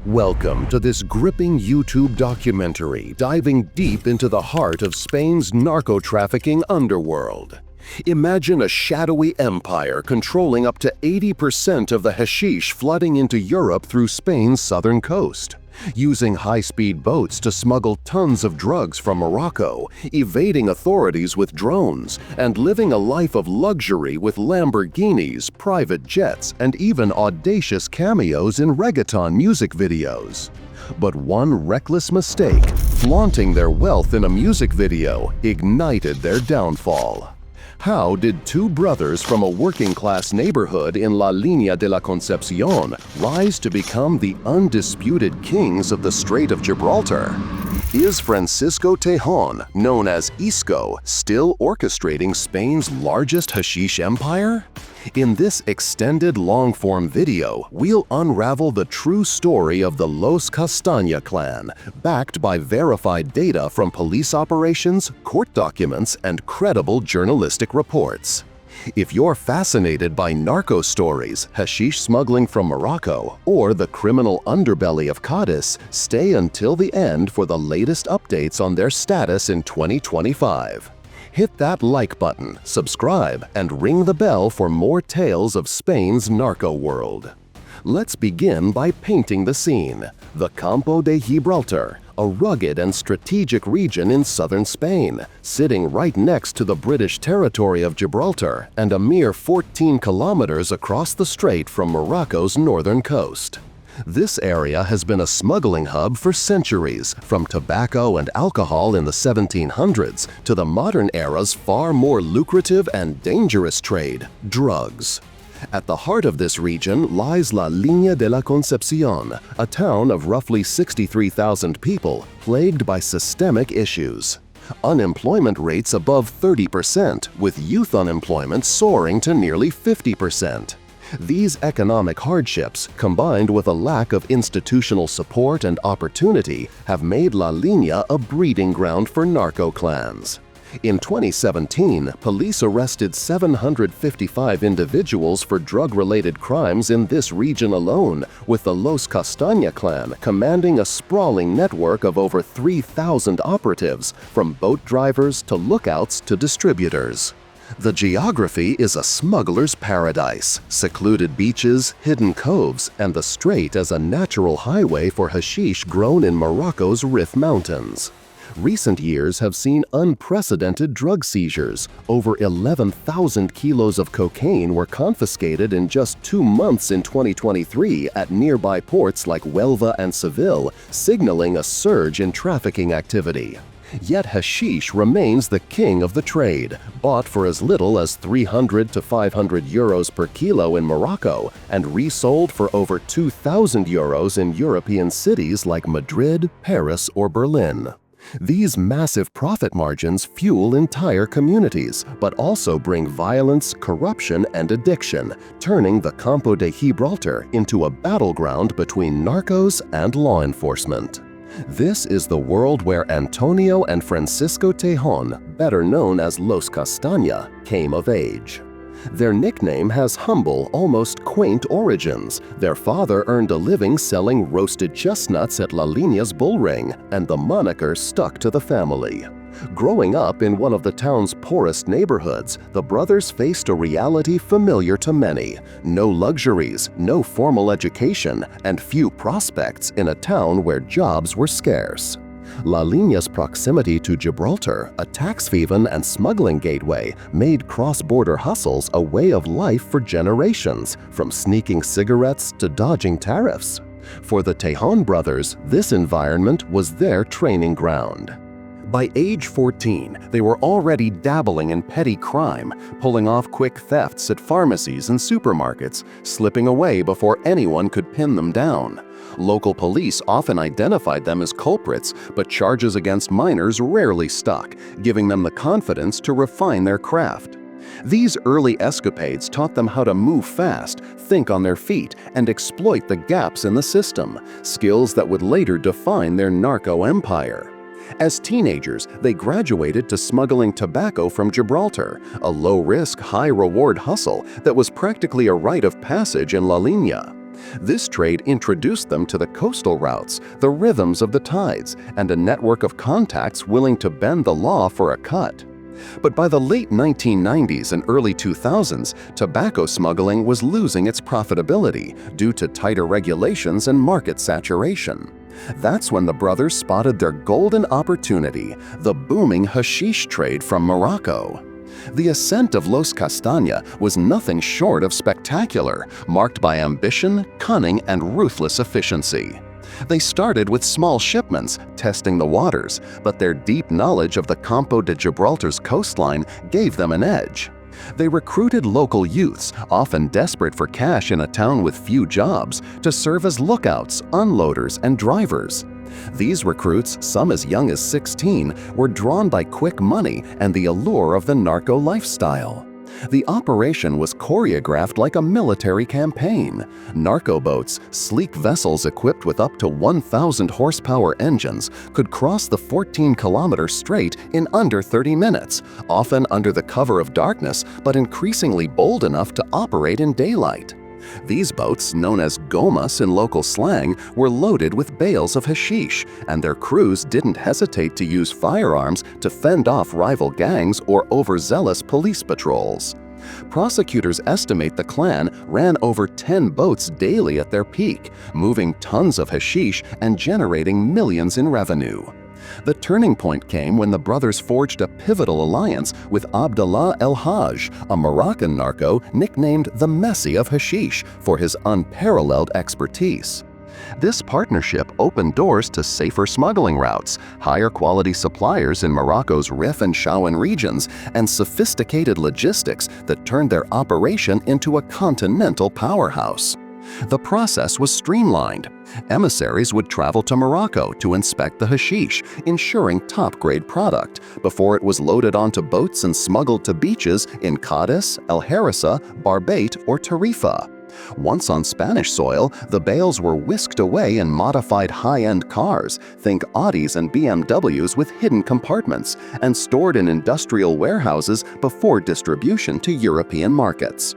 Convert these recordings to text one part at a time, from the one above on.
Welcome to this gripping YouTube documentary diving deep into the heart of Spain's narco-trafficking underworld. Imagine a shadowy empire controlling up to 80% of the hashish flooding into Europe through Spain's southern coast, using high-speed boats to smuggle tons of drugs from Morocco, evading authorities with drones, and living a life of luxury with Lamborghinis, private jets, and even audacious cameos in reggaeton music videos. But one reckless mistake, flaunting their wealth in a music video, ignited their downfall. How did two brothers from a working-class neighborhood in La Línea de la Concepción rise to become the undisputed kings of the Strait of Gibraltar? Is Francisco Tejón, known as Isco, still orchestrating Spain's largest hashish empire? In this extended long-form video, we'll unravel the true story of the Los Castaña clan, backed by verified data from police operations, court documents, and credible journalistic reports. If you're fascinated by narco stories, hashish smuggling from Morocco, or the criminal underbelly of Cadiz, stay until the end for the latest updates on their status in 2025. Hit that like button, subscribe, and ring the bell for more tales of Spain's narco world. Let's begin by painting the scene. The Campo de Gibraltar, a rugged and strategic region in southern Spain, sitting right next to the British territory of Gibraltar and a mere 14 kilometers across the strait from Morocco's northern coast. This area has been a smuggling hub for centuries, from tobacco and alcohol in the 1700s to the modern era's far more lucrative and dangerous trade, drugs. At the heart of this region lies La Línea de la Concepción, a town of roughly 63,000 people plagued by systemic issues. Unemployment rates above 30%, with youth unemployment soaring to nearly 50%. These economic hardships, combined with a lack of institutional support and opportunity, have made La Línea a breeding ground for narco clans. In 2017, police arrested 755 individuals for drug-related crimes in this region alone, with the Los Castaña clan commanding a sprawling network of over 3,000 operatives, from boat drivers to lookouts to distributors. The geography is a smuggler's paradise, secluded beaches, hidden coves, and the strait as a natural highway for hashish grown in Morocco's Rif Mountains. Recent years have seen unprecedented drug seizures. Over 11,000 kilos of cocaine were confiscated in just 2 months in 2023 at nearby ports like Huelva and Seville, signaling a surge in trafficking activity. Yet hashish remains the king of the trade, bought for as little as 300 to 500 euros per kilo in Morocco and resold for over 2,000 euros in European cities like Madrid, Paris, or Berlin. These massive profit margins fuel entire communities, but also bring violence, corruption, and addiction, turning the Campo de Gibraltar into a battleground between narcos and law enforcement. This is the world where Antonio and Francisco Tejón, better known as Los Castaña, came of age. Their nickname has humble, almost quaint origins. Their father earned a living selling roasted chestnuts at La Línea's bull ring, and the moniker stuck to the family. Growing up in one of the town's poorest neighborhoods, the brothers faced a reality familiar to many: no luxuries, no formal education, and few prospects in a town where jobs were scarce. La Línea's proximity to Gibraltar, a tax-haven and smuggling gateway, made cross-border hustles a way of life for generations, from sneaking cigarettes to dodging tariffs. For the Tejón brothers, this environment was their training ground. By age 14, they were already dabbling in petty crime, pulling off quick thefts at pharmacies and supermarkets, slipping away before anyone could pin them down. Local police often identified them as culprits, but charges against minors rarely stuck, giving them the confidence to refine their craft. These early escapades taught them how to move fast, think on their feet, and exploit the gaps in the system, skills that would later define their narco empire. As teenagers, they graduated to smuggling tobacco from Gibraltar, a low-risk, high-reward hustle that was practically a rite of passage in La Línea. This trade introduced them to the coastal routes, the rhythms of the tides, and a network of contacts willing to bend the law for a cut. But by the late 1990s and early 2000s, tobacco smuggling was losing its profitability due to tighter regulations and market saturation. That's when the brothers spotted their golden opportunity, the booming hashish trade from Morocco. The ascent of Los Castaña was nothing short of spectacular, marked by ambition, cunning, and ruthless efficiency. They started with small shipments, testing the waters, but their deep knowledge of the Campo de Gibraltar's coastline gave them an edge. They recruited local youths, often desperate for cash in a town with few jobs, to serve as lookouts, unloaders, and drivers. These recruits, some as young as 16, were drawn by quick money and the allure of the narco lifestyle. The operation was choreographed like a military campaign. Narco boats, sleek vessels equipped with up to 1,000 horsepower engines, could cross the 14-kilometer strait in under 30 minutes, often under the cover of darkness, but increasingly bold enough to operate in daylight. These boats, known as gomas in local slang, were loaded with bales of hashish, and their crews didn't hesitate to use firearms to fend off rival gangs or overzealous police patrols. Prosecutors estimate the clan ran over 10 boats daily at their peak, moving tons of hashish and generating millions in revenue. The turning point came when the brothers forged a pivotal alliance with Abdallah El Haj, a Moroccan narco nicknamed the Messi of Hashish for his unparalleled expertise. This partnership opened doors to safer smuggling routes, higher quality suppliers in Morocco's Rif and Shawan regions, and sophisticated logistics that turned their operation into a continental powerhouse. The process was streamlined. Emissaries would travel to Morocco to inspect the hashish, ensuring top-grade product, before it was loaded onto boats and smuggled to beaches in Cadiz, El Harissa, Barbate, or Tarifa. Once on Spanish soil, the bales were whisked away in modified high-end cars, think Audis and BMWs with hidden compartments, and stored in industrial warehouses before distribution to European markets.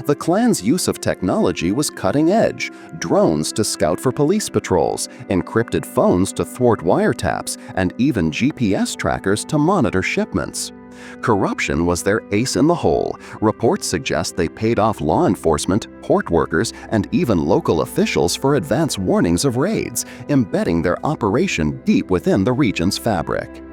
The clan's use of technology was cutting-edge: drones to scout for police patrols, encrypted phones to thwart wiretaps, and even GPS trackers to monitor shipments. Corruption was their ace in the hole. Reports suggest they paid off law enforcement, port workers, and even local officials for advance warnings of raids, embedding their operation deep within the region's fabric.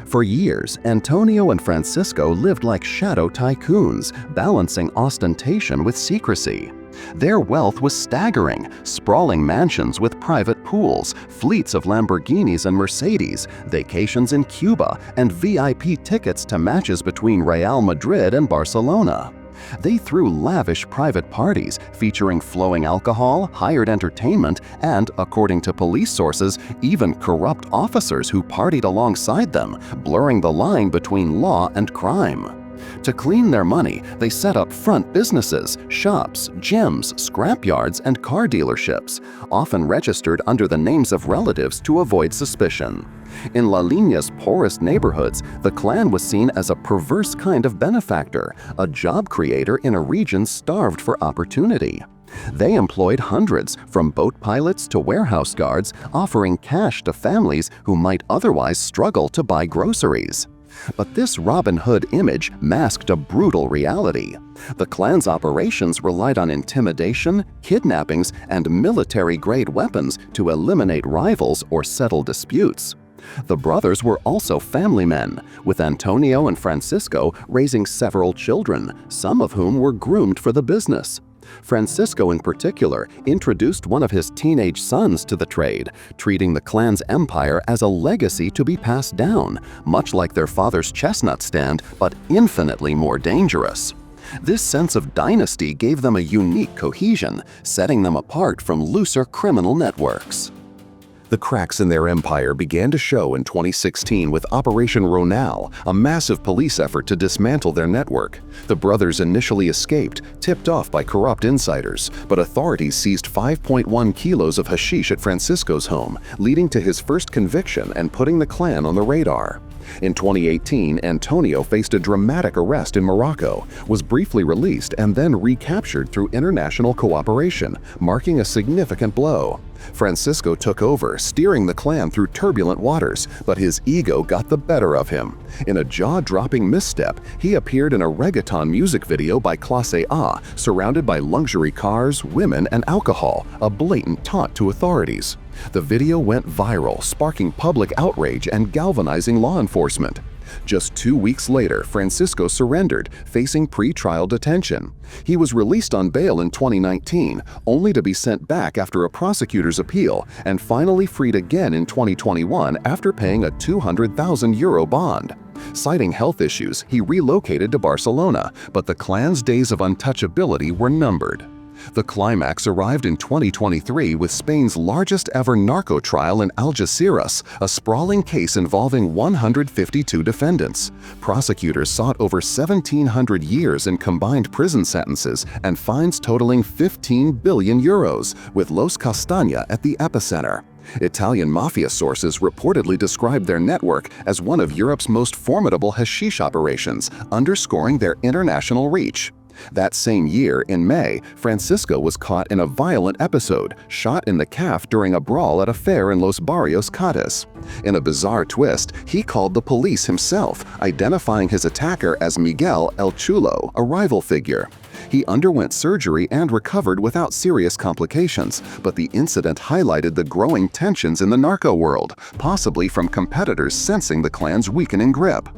For years, Antonio and Francisco lived like shadow tycoons, balancing ostentation with secrecy. Their wealth was staggering: sprawling mansions with private pools, fleets of Lamborghinis and Mercedes, vacations in Cuba, and VIP tickets to matches between Real Madrid and Barcelona. They threw lavish private parties featuring flowing alcohol, hired entertainment, and, according to police sources, even corrupt officers who partied alongside them, blurring the line between law and crime. To clean their money, they set up front businesses, shops, gyms, scrapyards, and car dealerships, often registered under the names of relatives to avoid suspicion. In La Lina's poorest neighborhoods, the clan was seen as a perverse kind of benefactor, a job creator in a region starved for opportunity. They employed hundreds, from boat pilots to warehouse guards, offering cash to families who might otherwise struggle to buy groceries. But this Robin Hood image masked a brutal reality. The clan's operations relied on intimidation, kidnappings, and military-grade weapons to eliminate rivals or settle disputes. The brothers were also family men, with Antonio and Francisco raising several children, some of whom were groomed for the business. Francisco, in particular, introduced one of his teenage sons to the trade, treating the clan's empire as a legacy to be passed down, much like their father's chestnut stand, but infinitely more dangerous. This sense of dynasty gave them a unique cohesion, setting them apart from looser criminal networks. The cracks in their empire began to show in 2016 with Operation Ronal, a massive police effort to dismantle their network. The brothers initially escaped, tipped off by corrupt insiders, but authorities seized 5.1 kilos of hashish at Francisco's home, leading to his first conviction and putting the clan on the radar. In 2018, Antonio faced a dramatic arrest in Morocco, was briefly released and then recaptured through international cooperation, marking a significant blow. Francisco took over, steering the clan through turbulent waters, but his ego got the better of him. In a jaw-dropping misstep, he appeared in a reggaeton music video by Clase A, surrounded by luxury cars, women, and alcohol, a blatant taunt to authorities. The video went viral, sparking public outrage and galvanizing law enforcement. Just 2 weeks later, Francisco surrendered, facing pre-trial detention. He was released on bail in 2019, only to be sent back after a prosecutor's appeal, and finally freed again in 2021 after paying a €200,000 bond. Citing health issues, he relocated to Barcelona, but the clan's days of untouchability were numbered. The climax arrived in 2023 with Spain's largest ever narco trial in Algeciras, a sprawling case involving 152 defendants. Prosecutors sought over 1,700 years in combined prison sentences and fines totaling €15 billion, with Los Castaña at the epicenter. Italian mafia sources reportedly described their network as one of Europe's most formidable hashish operations, underscoring their international reach. That same year, in May, Francisco was caught in a violent episode, shot in the calf during a brawl at a fair in Los Barrios, Cádiz. In a bizarre twist, he called the police himself, identifying his attacker as Miguel El Chulo, a rival figure. He underwent surgery and recovered without serious complications, but the incident highlighted the growing tensions in the narco world, possibly from competitors sensing the clan's weakening grip.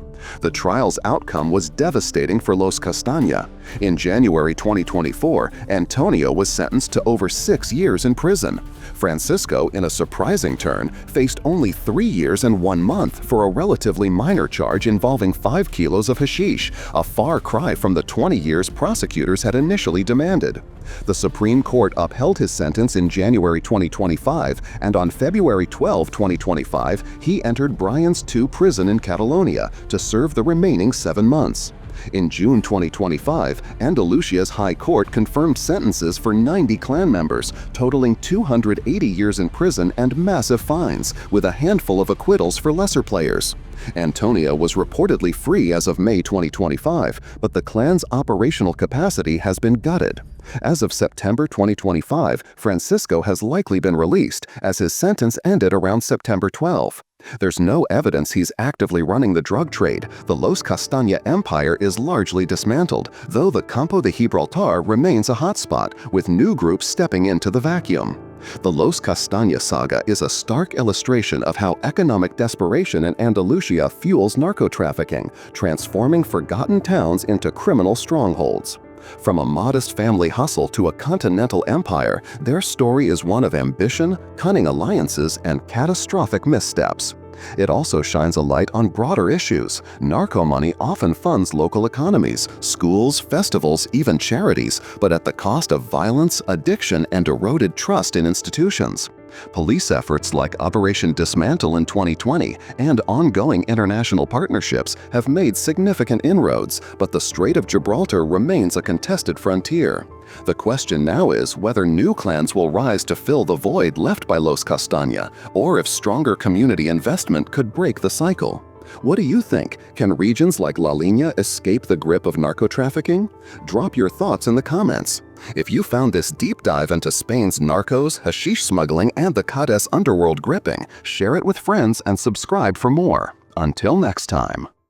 The trial's outcome was devastating for Los Castaña. In January 2024, Antonio was sentenced to over 6 years in prison. Francisco, in a surprising turn, faced only 3 years and 1 month for a relatively minor charge involving 5 kilos of hashish, a far cry from the 20 years prosecutors had initially demanded. The Supreme Court upheld his sentence in January 2025, and on February 12, 2025, he entered Brian's 2 prison in Catalonia to serve the remaining 7 months. In June 2025, Andalusia's High Court confirmed sentences for 90 clan members, totaling 280 years in prison and massive fines, with a handful of acquittals for lesser players. Antonio was reportedly free as of May 2025, but the clan's operational capacity has been gutted. As of September 2025, Francisco has likely been released, as his sentence ended around September 12. There's no evidence he's actively running the drug trade. The Los Castaña empire is largely dismantled, though the Campo de Gibraltar remains a hotspot, with new groups stepping into the vacuum. The Los Castaña saga is a stark illustration of how economic desperation in Andalusia fuels narco-trafficking, transforming forgotten towns into criminal strongholds. From a modest family hustle to a continental empire, their story is one of ambition, cunning alliances, and catastrophic missteps. It also shines a light on broader issues. Narco money often funds local economies, schools, festivals, even charities, but at the cost of violence, addiction, and eroded trust in institutions. Police efforts like Operation Dismantle in 2020 and ongoing international partnerships have made significant inroads, but the Strait of Gibraltar remains a contested frontier. The question now is whether new clans will rise to fill the void left by Los Castaña, or if stronger community investment could break the cycle. What do you think? Can regions like La Línea escape the grip of narco-trafficking? Drop your thoughts in the comments. If you found this deep dive into Spain's narcos, hashish smuggling, and the Cádiz underworld gripping, share it with friends and subscribe for more. Until next time.